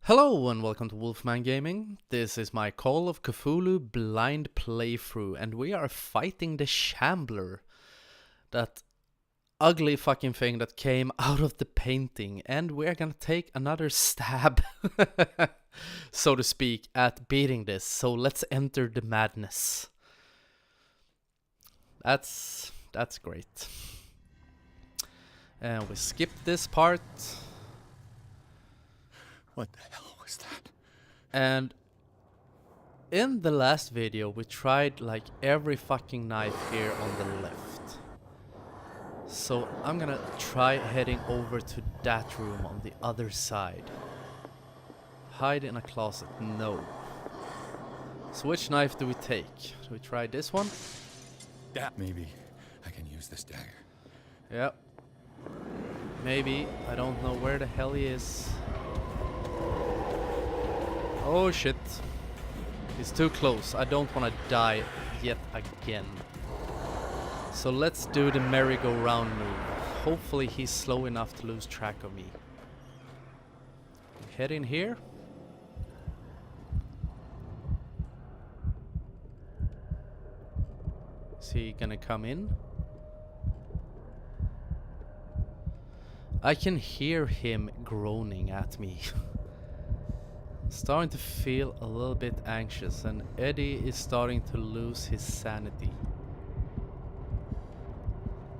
Hello and welcome to Wolfman Gaming. This is my Call of Cthulhu blind playthrough and we are fighting the Shambler. That ugly fucking thing that came out of the painting, and we're gonna take another stab, so to speak, at beating this. So let's enter the madness. That's great. And we skipped this part. What the hell was that? And in the last video we tried like every fucking knife here on the left. So I'm gonna try heading over to that room on the other side. Hide in a closet, no. So which knife do we take? Do we try this one? Yeah, maybe I can use this dagger. Yep. Maybe. I don't know where the hell he is. Oh shit. He's too close. I don't want to die yet again. So let's do the merry-go-round move. Hopefully he's slow enough to lose track of me. Head in here. Is he gonna come in? I can hear him groaning at me. Starting to feel a little bit anxious, and Eddie is starting to lose his sanity.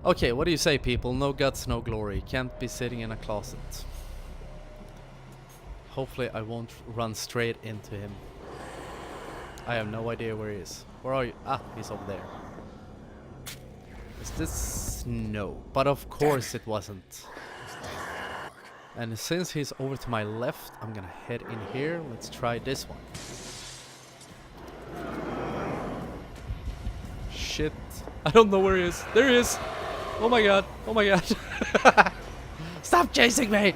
Okay, what do you say, people? No guts, no glory. Can't be sitting in a closet. Hopefully I won't run straight into him. I have no idea where he is. Where are you? Ah, he's over there. Is this? No. But of course it wasn't. And since he's over to my left, I'm gonna head in here. Let's try this one. Shit. I don't know where he is. There he is. Oh my god. Oh my god. Stop chasing me.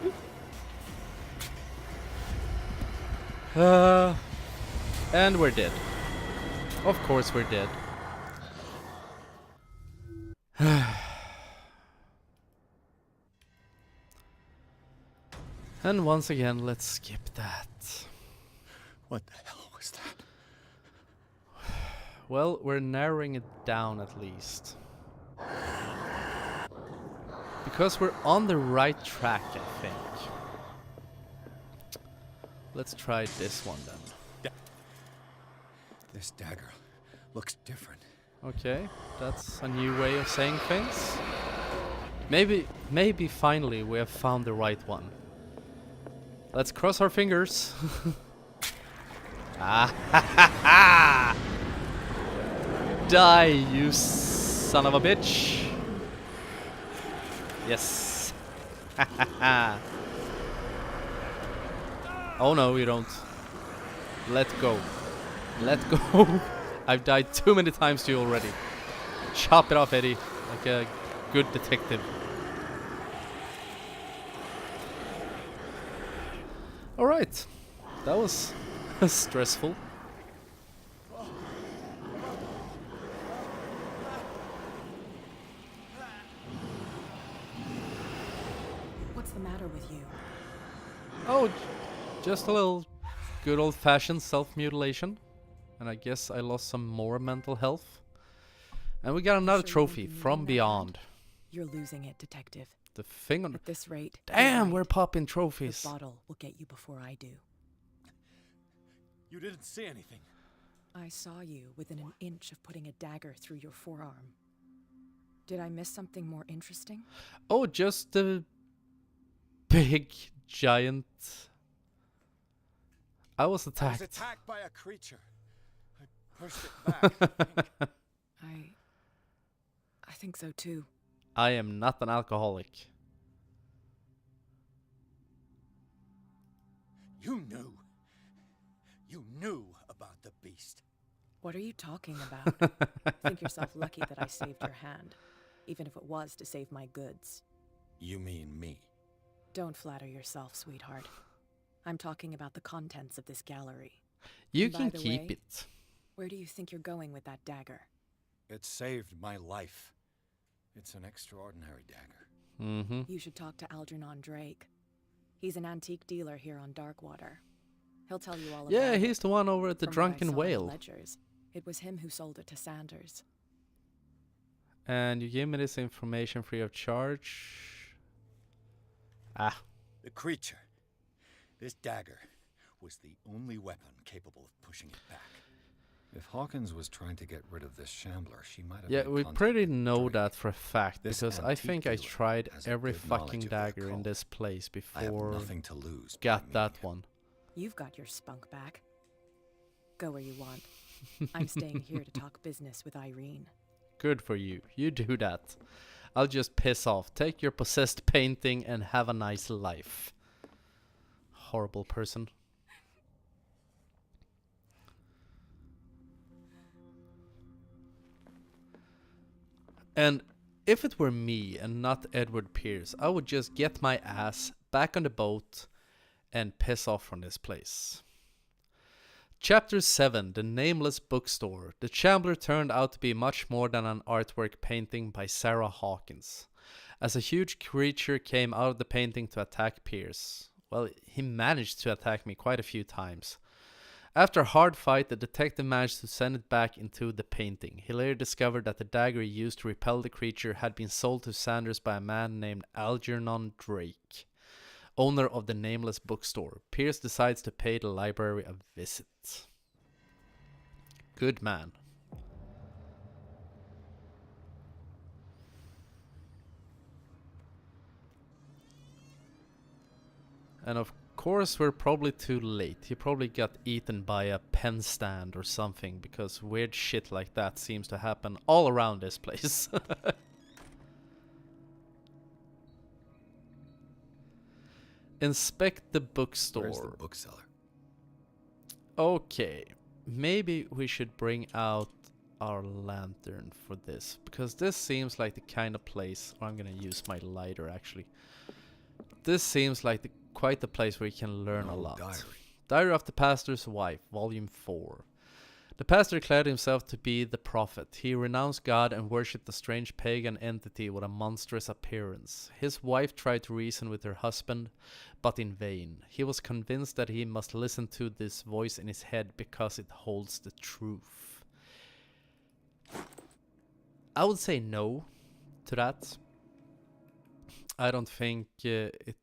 And we're dead. Of course we're dead. And once again, let's skip that. What the hell was that? Well, we're narrowing it down at least. Because we're on the right track, I think. Let's try this one then. Yeah. This dagger looks different. Okay, that's a new way of saying things. Maybe finally we have found the right one. Let's cross our fingers. Ah, ha, ha, ha. Die, you son of a bitch. Yes. Ha, ha, ha. Oh no, you don't. Let go. Let go. I've died too many times to you already. Chop it off, Eddie. Like a good detective. Alright, that was stressful. What's the matter with you? Oh, just a little good old-fashioned self-mutilation. And I guess I lost some more mental health. And we got another trophy from beyond. You're losing it, detective. The thing on At this rate, damn, you're we're right. popping trophies. The bottle will get you before I do. You didn't see anything. I saw you within an inch of putting a dagger through your forearm. Did I miss something more interesting? Oh, just the big giant. I was I attacked. was attacked by a creature. I pushed it back. I think. I think so too. I am not an alcoholic. You knew. You knew about the beast. What are you talking about? Think yourself lucky that I saved your hand, even if it was to save my goods. You mean me? Don't flatter yourself, sweetheart. I'm talking about the contents of this gallery. You And by can the keep way, it. Where do you think you're going with that dagger? It saved my life. It's an extraordinary dagger. Mm-hmm. You should talk to Algernon Drake. He's an antique dealer here on Darkwater. He'll tell you all about Yeah, it. he's the one over at the From what I Drunken saw in the Whale. ledgers, it was him who sold it to Sanders. And you gave me this information free of charge. Ah. The creature. This dagger was the only weapon capable of pushing it back. If Hawkins was trying to get rid of this shambler, she might have Yeah, made we contact pretty with know Drake. that for a fact, This because I antique think I dealer tried has a every good knowledge fucking of their dagger in cult. this place I have before nothing to lose. by got meeting that him. one. You've got your spunk back. Go where you want. I'm staying here to talk business with Irene. Good for you. You do that. I'll just piss off. Take your possessed painting and have a nice life. Horrible person. And if it were me and not Edward Pierce, I would just get my ass back on the boat and piss off from this place. Chapter 7, The Nameless Bookstore. The Shambler turned out to be much more than an artwork painting by Sarah Hawkins, as a huge creature came out of the painting to attack Pierce. Well, he managed to attack me quite a few times. After a hard fight, the detective managed to send it back into the painting. He later discovered that the dagger he used to repel the creature had been sold to Sanders by a man named Algernon Drake, owner of the Nameless Bookstore. Pierce decides to pay the library a visit. Good man. And of course we're probably too late. He probably got eaten by a pen stand or something, because weird shit like that seems to happen all around this place. Inspect the bookstore. Where's the bookseller? Okay, maybe we should bring out our lantern for this, because this seems like the kind of place, or I'm gonna use my lighter actually. This seems like quite the place where you can learn a lot. Diary of the Pastor's Wife, Volume 4. The pastor declared himself to be the prophet. He renounced God and worshipped a strange pagan entity with a monstrous appearance. His wife tried to reason with her husband, but in vain. He was convinced that he must listen to this voice in his head because it holds the truth. I would say no to that. I don't think it...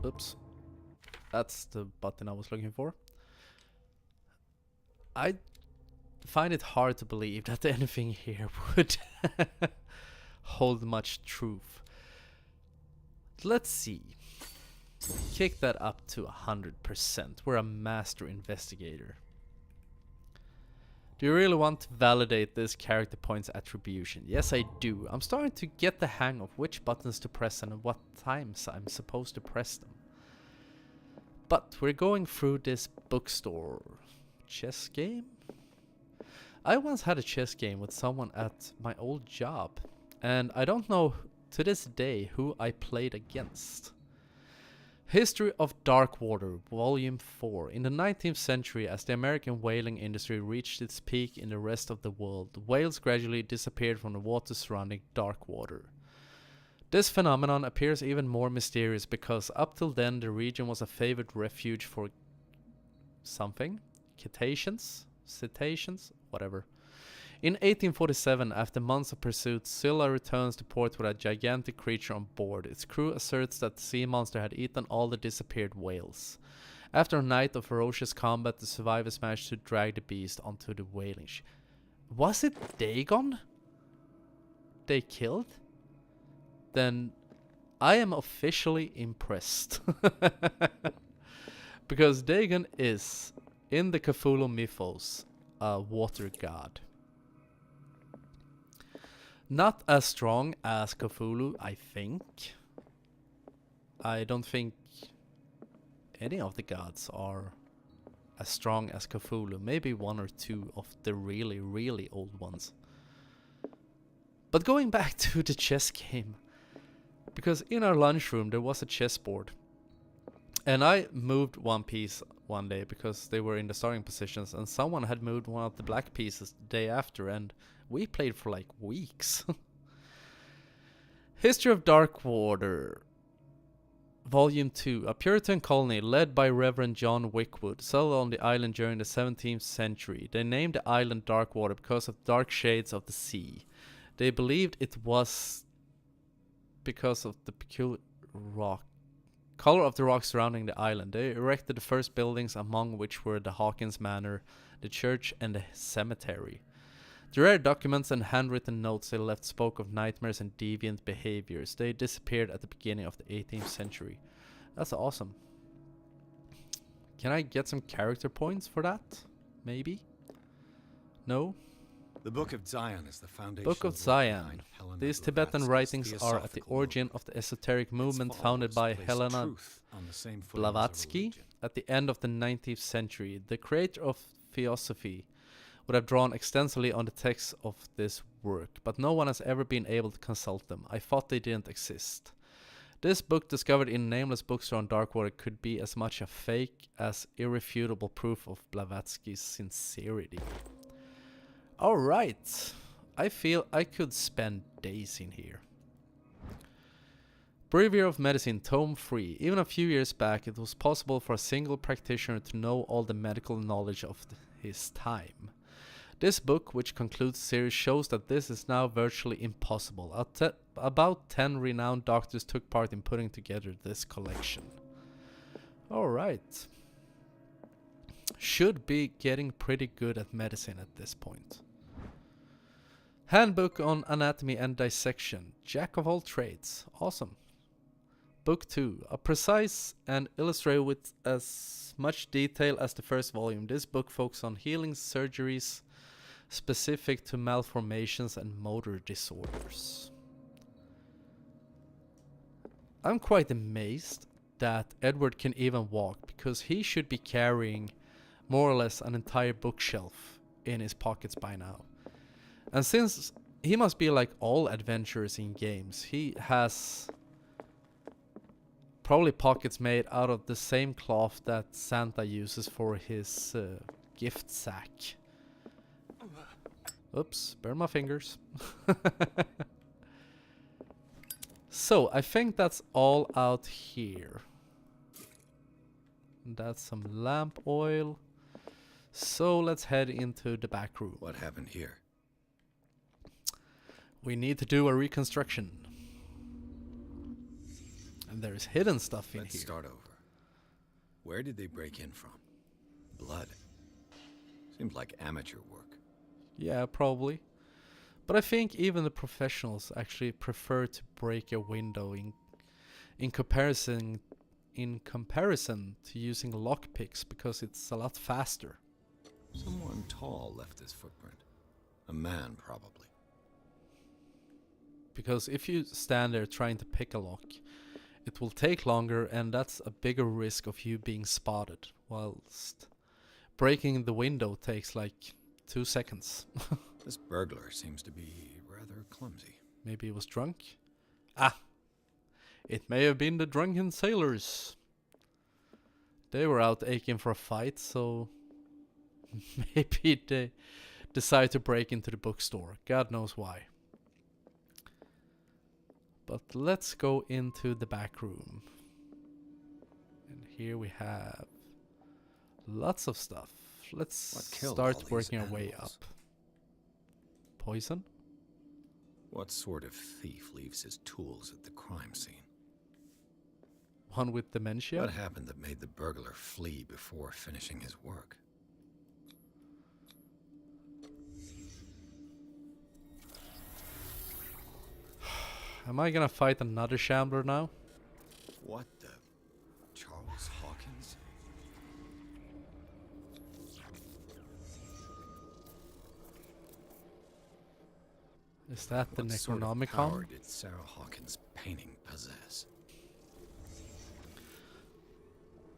Oops. That's the button I was looking for. I find it hard to believe that anything here would hold much truth. Let's see. Kick that up to 100%. We're a master investigator. Do you really want to validate this character points attribution? Yes, I do. I'm starting to get the hang of which buttons to press and at what times I'm supposed to press them. But we're going through this bookstore. Chess game? I once had a chess game with someone at my old job, and I don't know to this day who I played against. History of Darkwater, Volume 4. In the 19th century, as the American whaling industry reached its peak in the rest of the world, whales gradually disappeared from the water surrounding Darkwater. This phenomenon appears even more mysterious because up till then the region was a favored refuge for something? Cetaceans? Whatever. In 1847, after months of pursuit, Scylla returns to port with a gigantic creature on board. Its crew asserts that the sea monster had eaten all the disappeared whales. After a night of ferocious combat, the survivors managed to drag the beast onto the whaling ship. Was it Dagon they killed? Then I am officially impressed. Because Dagon is, in the Cthulhu mythos, a water god. Not as strong as Cthulhu, I think. I don't think any of the gods are as strong as Cthulhu. Maybe one or two of the really, really old ones. But going back to the chess game, because in our lunchroom there was a chessboard, and I moved one piece one day because they were in the starting positions, and someone had moved one of the black pieces the day after, and we played for like weeks. History of Darkwater, Volume 2. A Puritan colony led by Reverend John Wickwood settled on the island during the 17th century. They named the island Darkwater because of dark shades of the sea. They believed it was because of the peculiar color of the rock surrounding the island. They erected the first buildings, among which were the Hawkins Manor, the church, and the cemetery. The rare documents and handwritten notes they left spoke of nightmares and deviant behaviors. They disappeared at the beginning of the 18th century. That's awesome. Can I get some character points for that? Maybe? No? The Book of Zion is the foundation. Book of Zion. These Tibetan writings are at the origin of the esoteric movement founded by Helena Blavatsky at the end of the 19th century. The creator of Theosophy would have drawn extensively on the texts of this work, but no one has ever been able to consult them. I thought they didn't exist. This book, discovered in Nameless Bookstore on Darkwater, could be as much a fake as irrefutable proof of Blavatsky's sincerity. Alright, I feel I could spend days in here. Breviary of Medicine, Tome 3. Even a few years back, it was possible for a single practitioner to know all the medical knowledge of his time. This book, which concludes the series, shows that this is now virtually impossible. About 10 renowned doctors took part in putting together this collection. Alright. Should be getting pretty good at medicine at this point. Handbook on Anatomy and Dissection. Jack of all trades. Awesome. Book 2. A precise and illustrated with as much detail as the first volume. This book focuses on healing surgeries specific to malformations and motor disorders. I'm quite amazed that Edward can even walk, because he should be carrying more or less an entire bookshelf in his pockets by now. And since he must be like all adventurers in games, he has probably pockets made out of the same cloth that Santa uses for his gift sack. Oops, burn my fingers. So, I think that's all out here. That's some lamp oil. So, let's head into the back room. What happened here? We need to do a reconstruction. And there's hidden stuff in here. Let's start over. Where did they break in from? Blood. Seems like amateur work. Yeah, probably. But I think even the professionals actually prefer to break a window in comparison to using lockpicks, because it's a lot faster. Someone tall left this footprint. A man, probably. Because if you stand there trying to pick a lock, it will take longer, and that's a bigger risk of you being spotted, whilst breaking the window takes like 2 seconds. This burglar seems to be rather clumsy. Maybe he was drunk? Ah! It may have been the drunken sailors. They were out aching for a fight, so maybe they decided to break into the bookstore. God knows why. But let's go into the back room. And here we have lots of stuff. Let's start working our way up. Poison? What sort of thief leaves his tools at the crime scene? One with dementia? What happened that made the burglar flee before finishing his work? Am I gonna fight another shambler now? What the? Charles Hawkins? Is that the What sort of Necronomicon? power did Sarah Hawkins' painting possess?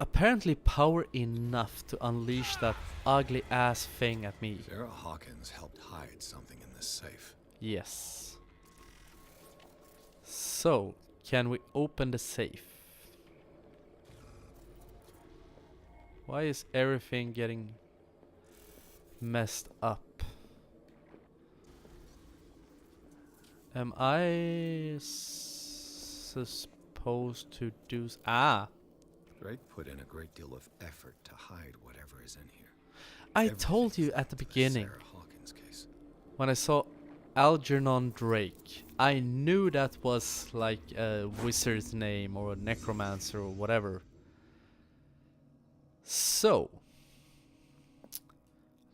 Apparently power enough to unleash that ugly ass thing at me. Sarah Hawkins helped hide something in this safe. Yes. So, can we open the safe? Why is everything getting messed up? Am I supposed to do? Ah, Drake put in a great deal of effort to hide whatever is in here. I told you at the Everything's beginning Sarah Hawkins case. when I saw Algernon Drake. I knew that was like a wizard's name or a necromancer or whatever. So,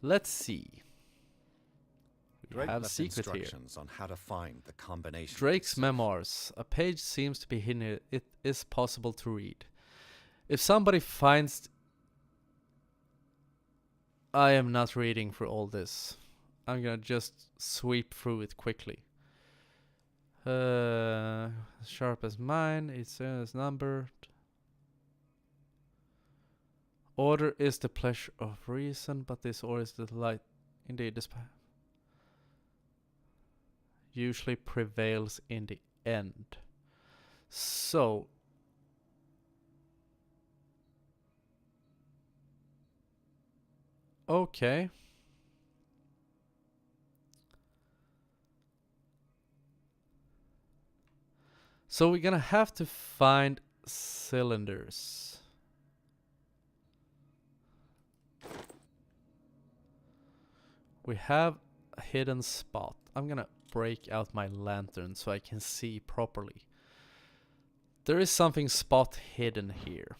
let's see. We Drake have left secret here. instructions on how to find the combination. Drake's memoirs. A page seems to be hidden here. It is possible to read. If somebody finds... I am not reading through all this. I'm gonna just sweep through it quickly. Sharp as mine. It's numbered. Order is the pleasure of reason, but this order is the light. Indeed, this usually prevails in the end. So, okay. So we're gonna have to find cylinders. We have a hidden spot. I'm gonna break out my lantern so I can see properly. There is something spot hidden here.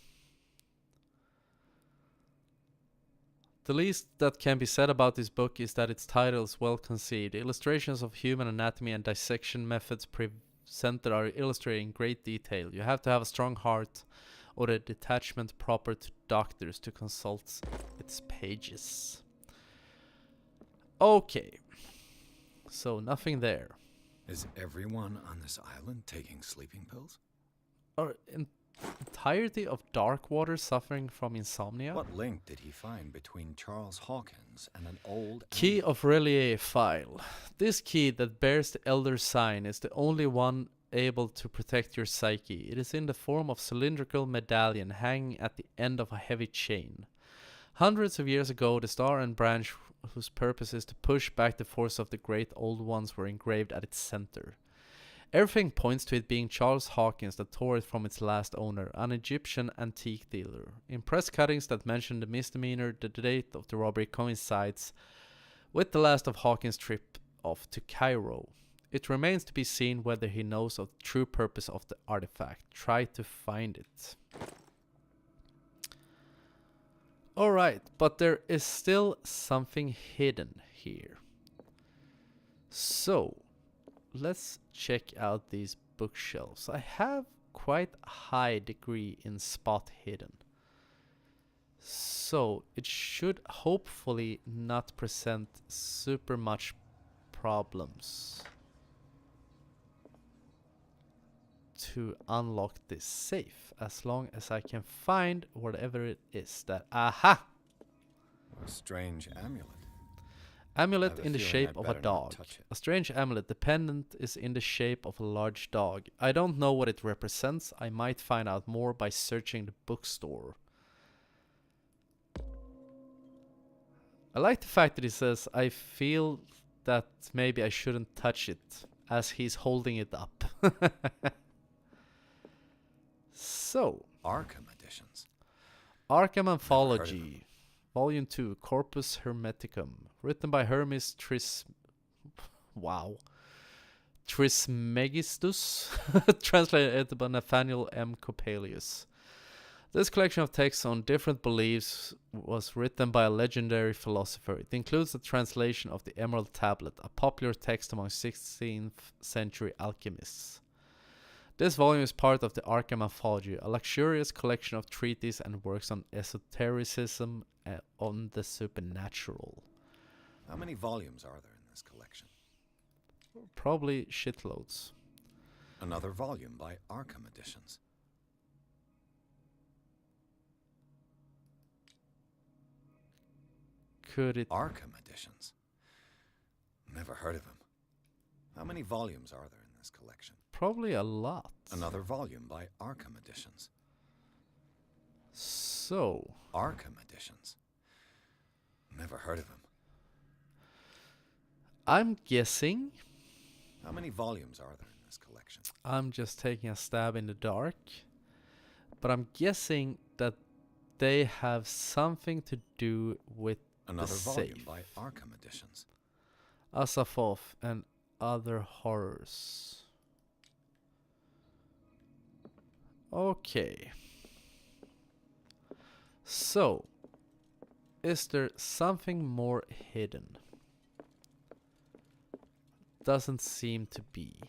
The least that can be said about this book is that its title is well conceived. Illustrations of human anatomy and dissection methods presented are illustrated in great detail. You have to have a strong heart or a detachment proper to doctors to consult its pages. Okay. So nothing there. Is everyone on this island taking sleeping pills? Are entirety of Darkwater suffering from insomnia? What link did he find between Charles Hawkins and an old Key of Relier file. This key that bears the Elder Sign is the only one able to protect your psyche. It is in the form of cylindrical medallion hanging at the end of a heavy chain. Hundreds of years ago, the star and branch whose purpose is to push back the force of the great old ones were engraved at its center. Everything points to it being Charles Hawkins that tore it from its last owner, an Egyptian antique dealer. In press cuttings that mention the misdemeanor, the date of the robbery coincides with the last of Hawkins' trip off to Cairo. It remains to be seen whether he knows of the true purpose of the artifact. Try to find it. Alright, but there is still something hidden here. So, let's check out these bookshelves. I have quite a high degree in spot hidden. So, it should hopefully not present super much problems to unlock this safe, as long as I can find whatever it is that... Aha! A strange amulet. Amulet I have a in the feeling shape I'd of a better not dog. touch it. A strange amulet. The pendant is in the shape of a large dog. I don't know what it represents. I might find out more by searching the bookstore. I like the fact that he says, I feel that maybe I shouldn't touch it, as he's holding it up. So, Arkham editions. Arkham heard of Anthology, Volume 2, Corpus Hermeticum, written by Hermes Trismegistus, translated by Nathaniel M. Coppelius. This collection of texts on different beliefs was written by a legendary philosopher. It includes a translation of the Emerald Tablet, a popular text among 16th century alchemists. This volume is part of the Arkham Anthology, a luxurious collection of treatises and works on esotericism and on the supernatural. How many volumes are there in this collection? Probably shitloads. Another volume by Arkham editions. Could it... Arkham editions. Never heard of him. How many volumes are there in this collection? Probably a lot. Another volume by Arkham editions. So... Arkham editions. Never heard of him. I'm guessing... How many volumes are there in this collection? I'm just taking a stab in the dark. But I'm guessing that they have something to do with Another the volume safe. by Arkham Editions. Asafov and other horrors. Okay. So, is there something more hidden? Doesn't seem to be.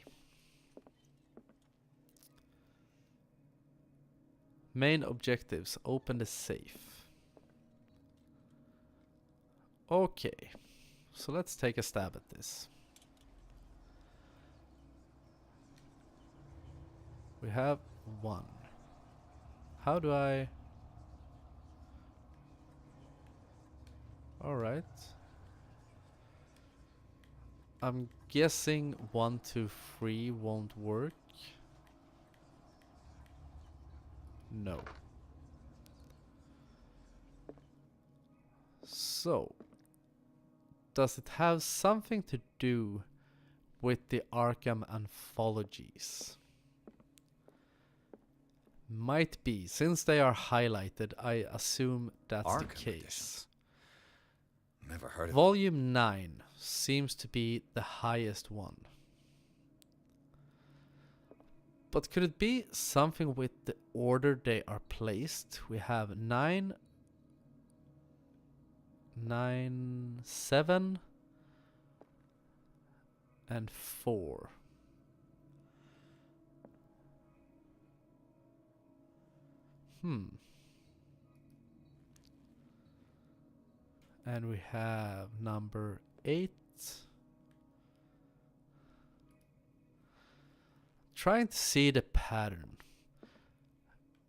Main objectives. Open the safe. Okay. So let's take a stab at this. We have 1. How do I... Alright. I'm guessing 1, 2, 3 won't work. No. So, does it have something to do with the Arkham anthologies? Might be. Since they are highlighted, I assume that's Arkham the case. Editions. Never heard of it. Volume 9 seems to be the highest one. But could it be something with the order they are placed? We have 9, 7, and 4. And we have number 8. Trying to see the pattern.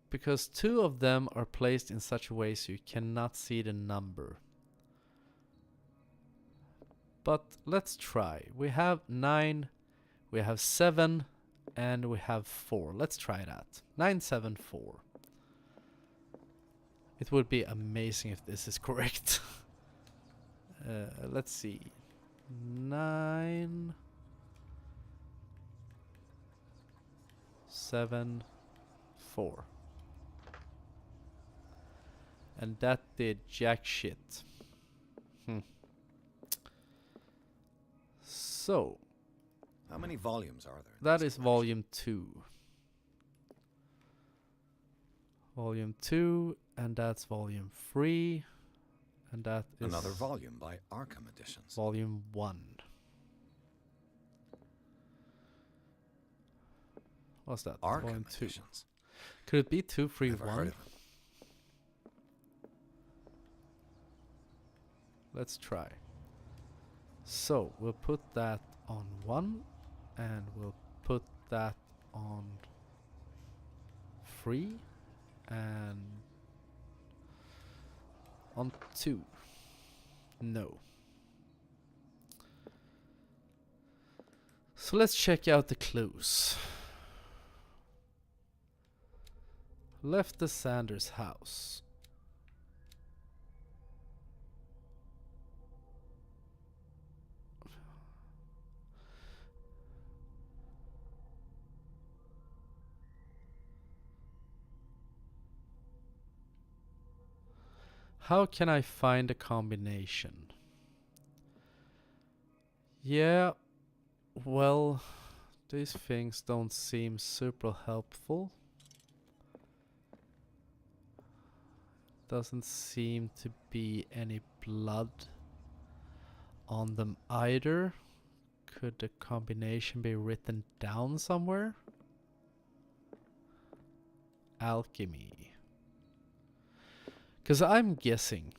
Because 2 of them are placed in such a way so you cannot see the number. But let's try. We have 9, we have 7, and we have 4. Let's try that. 9, 7, 4. It would be amazing if this is correct. Let's see. 9, 7, 4. And that did jack shit. So, How many volumes are there? that is volume 2. Volume 2, and that's volume 3. And that is Another volume by Arkham Editions. volume 1. What's that? Arkham Volume 2. Editions. Could it be 2, 3, Never 1? heard of it. Let's try. So, we'll put that on 1, and we'll put that on 3, and on 2. No. So let's check out the clues. Left the Sanders house. How can I find a combination? Yeah, well, these things don't seem super helpful. Doesn't seem to be any blood on them either. Could the combination be written down somewhere? Alchemy. Because I'm guessing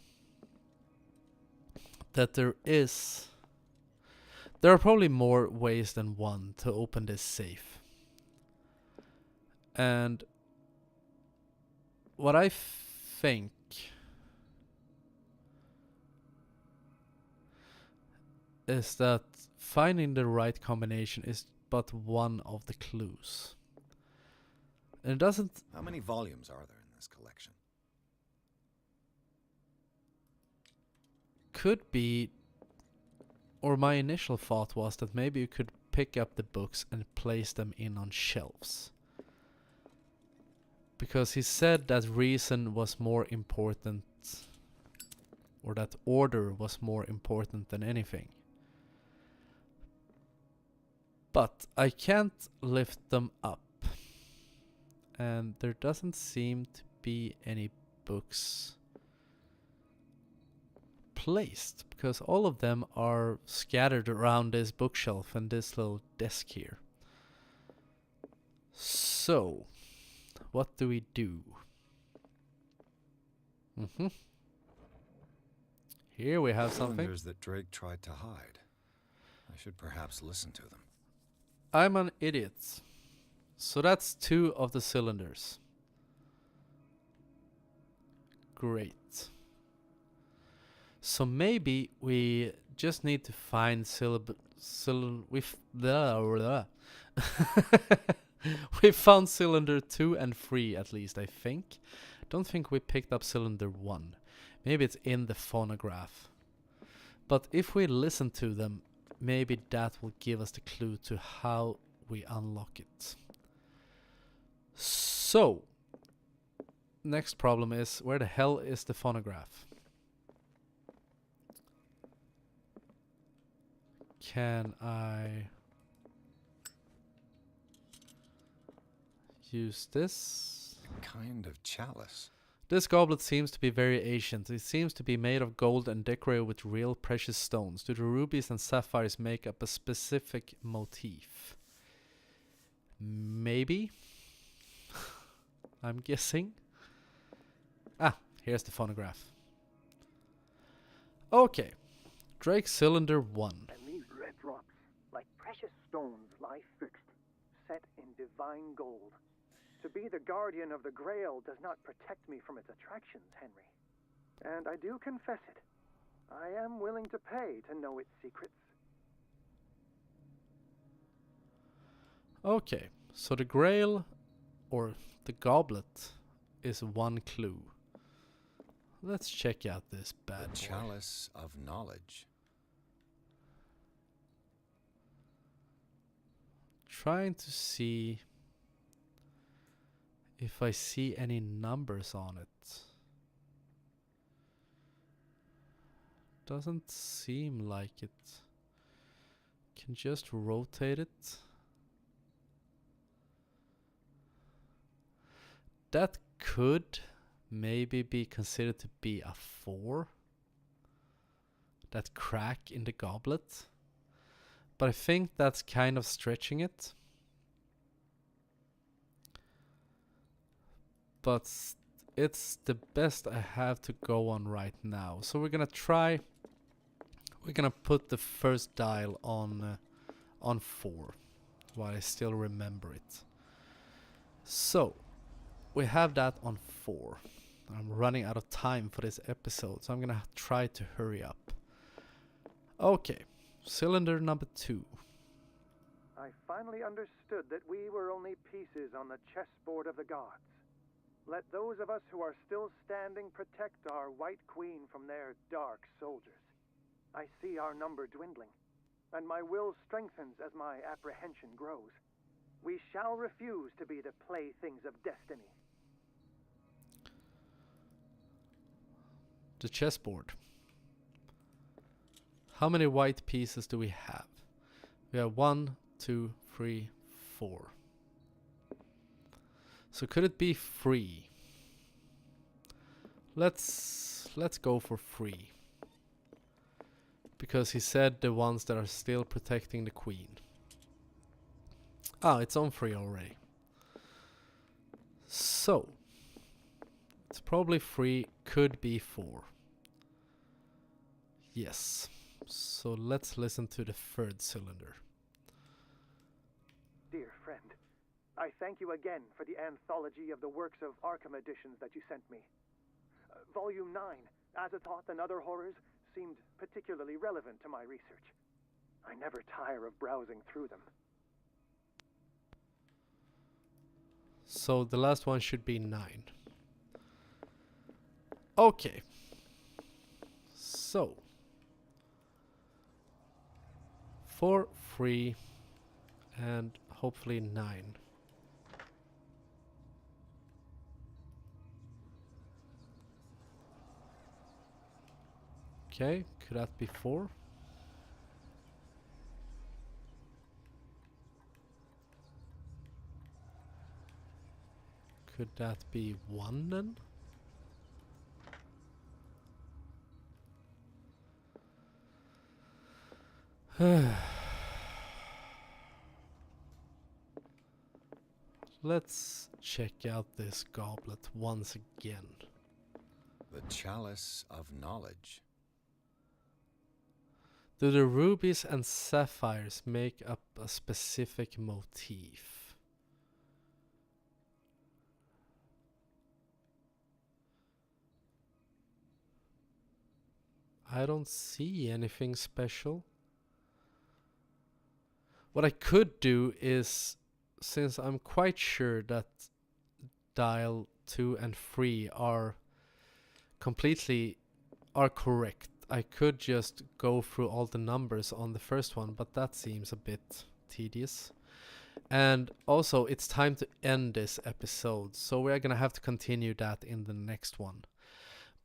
that there are probably more ways than one to open this safe. And what I think is that finding the right combination is but one of the clues. And it doesn't... How many volumes are there in this collection? Could be, or my initial thought was that maybe you could pick up the books and place them in on shelves. Because he said that reason was more important, or that order was more important than anything. But I can't lift them up. And there doesn't seem to be any books placed, because all of them are scattered around this bookshelf and this little desk here. So, what do we do? Here we have something. Cylinders that Drake tried to hide. I should perhaps listen to them. I'm an idiot. So that's 2 of the cylinders. Great. So maybe we just need to find we found cylinder 2 and 3 at least, I think. Don't think we picked up cylinder 1. Maybe it's in the phonograph. But if we listen to them, maybe that will give us the clue to how we unlock it. So, next problem is, where the hell is the phonograph? Can I use this? A kind of chalice. This goblet seems to be very ancient. It seems to be made of gold and decorated with real precious stones. Do the rubies and sapphires make up a specific motif? Maybe? I'm guessing. Ah, here's the phonograph. Okay. Drake cylinder 1. And these red drops, like precious stones, lie fixed, set in divine gold. To be the guardian of the Grail does not protect me from its attractions, Henry. And I do confess it. I am willing to pay to know its secrets. Okay, so the Grail, or the goblet, is one clue. Let's check out this bad boy. Chalice of knowledge. Trying to see if I see any numbers on it. Doesn't seem like it. Can just rotate it. That could maybe be considered to be a 4. That crack in the goblet. But I think that's kind of stretching it. But it's the best I have to go on right now. So we're gonna try. We're gonna put the first dial on 4, while I still remember it. So we have that on 4. I'm running out of time for this episode, so I'm gonna try to hurry up. Okay, cylinder number 2. I finally understood that we were only pieces on the chessboard of the gods. Let those of us who are still standing protect our White Queen from their dark soldiers. I see our number dwindling, and my will strengthens as my apprehension grows. We shall refuse to be the playthings of destiny. The chessboard. How many white pieces do we have? We have 1, 2, 3, 4. So could it be 3? Let's go for 3. Because he said the ones that are still protecting the queen. Ah, it's on 3 already. So it's probably 3, could be 4. Yes. So let's listen to the 3rd cylinder. Dear friend, I thank you again for the anthology of the works of Arkham editions that you sent me. Volume 9, Azathoth and Other Horrors, seemed particularly relevant to my research. I never tire of browsing through them. So the last one should be 9. Okay. So 4, 3, And hopefully 9. Okay, could that be 4? Could that be 1 then? Let's check out this goblet once again. The Chalice of Knowledge. Do the rubies and sapphires make up a specific motif? I don't see anything special. What I could do is, since I'm quite sure that dial 2 and 3 are correct, I could just go through all the numbers on the first one, but that seems a bit tedious. And also, it's time to end this episode, so we're gonna have to continue that in the next one.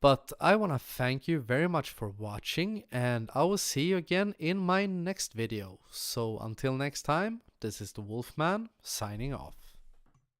But I want to thank you very much for watching, and I will see you again in my next video. So until next time, this is the Wolfman signing off.